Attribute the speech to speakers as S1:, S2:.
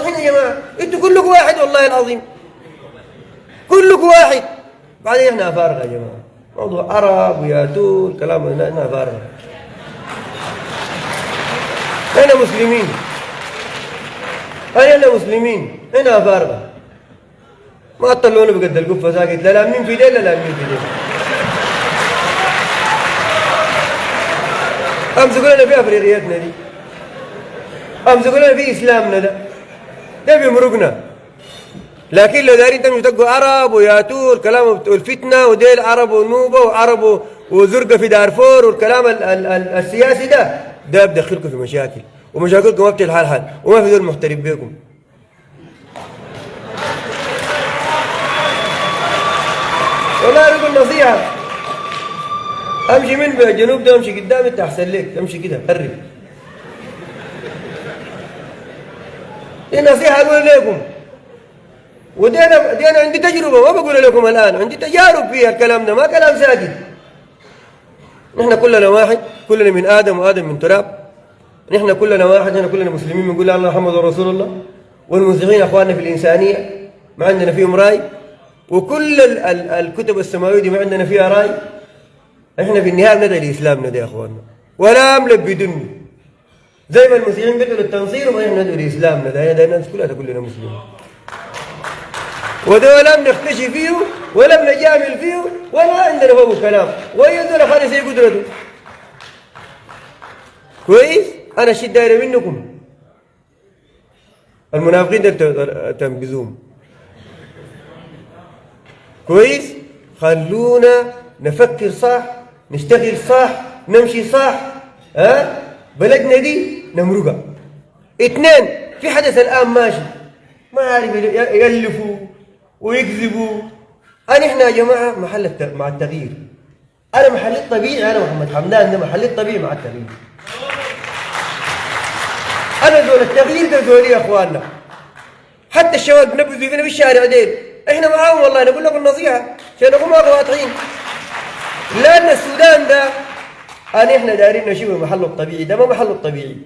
S1: واضحين يا جماعة، انتوا كلكم واحد والله العظيم، كلكم واحد. بعدين احنا أفارقة يا جماعة، موضوع عرب وياتون كلام احنا أفارقة، احنا مسلمين، احنا مسلمين، احنا أفارقة. ما تطلعونا بقد القفة ساكت، لا لامين في ديل لا لامين في ديل. امسكوا لنا في افريقيتنا دي، امسكوا لنا في اسلامنا ده بيمرقنا. لكن لو دايرين تمشوا تلقوا عرب وياتوا الكلام والفتنه وديل عرب ونوبه وعرب وزرقاء في دارفور والكلام السياسي ده بدخلكم في مشاكل، ومشاكلكم ما بتلحل حل، وما في دول محترف بيكم. والله أقول نصيحة، امشي من الجنوب ده امشي قدام انت احسن لك، امشي كده قرب. دي نصيحة اقول لكم، ودي انا عندي تجربة، ما بقول لكم الان، عندي تجارب فيها الكلام ده، ما كلام ساكت. نحن كلنا واحد، كلنا من ادم وادم من تراب، نحن كلنا واحد، نحن كلنا مسلمين بنقول لا الله محمد رسول الله، والمسلمين اخواننا في الانسانية ما عندنا فيهم راي، وكل الكتب السماوية دي ما عندنا فيها راي. احنا في النهايه بندعي الاسلام ندعي يا اخواننا، ولا ملبدني زي ما المسيحيين بيدعوا للتنصير، وما احنا ندعو الاسلام ندعي الناس كلها كلنا مسلمين. وده لم نختشي فيه ولم نجامل فيه ولا عندنا فوق كلام، وهي دول خالص هي قدرته. كويس؟ انا الشيء داير منكم المنافقين دول تنبذوهم. كويس؟ خلونا نفكر صح، نشتغل صح، نمشي صح، بلدنا دي نمرقها. اثنين، في حدث الآن ماشي ما عارف يألفوا ويكذبوا. احنا يا جماعة محل مع التغيير. أنا محل الطبيعي، أنا محمد حمدان ده محل الطبيعي مع التغيير. أنا زول التغيير ده زولي يا إخواننا. حتى الشباب بنبذوا فينا في الشارع ديل، احنا معاهم والله، نقول لكم النصيحة عشان نكون واضحين. لأن السودان ده احنا دايرين نشوفه محله الطبيعي، ده ما محله الطبيعي.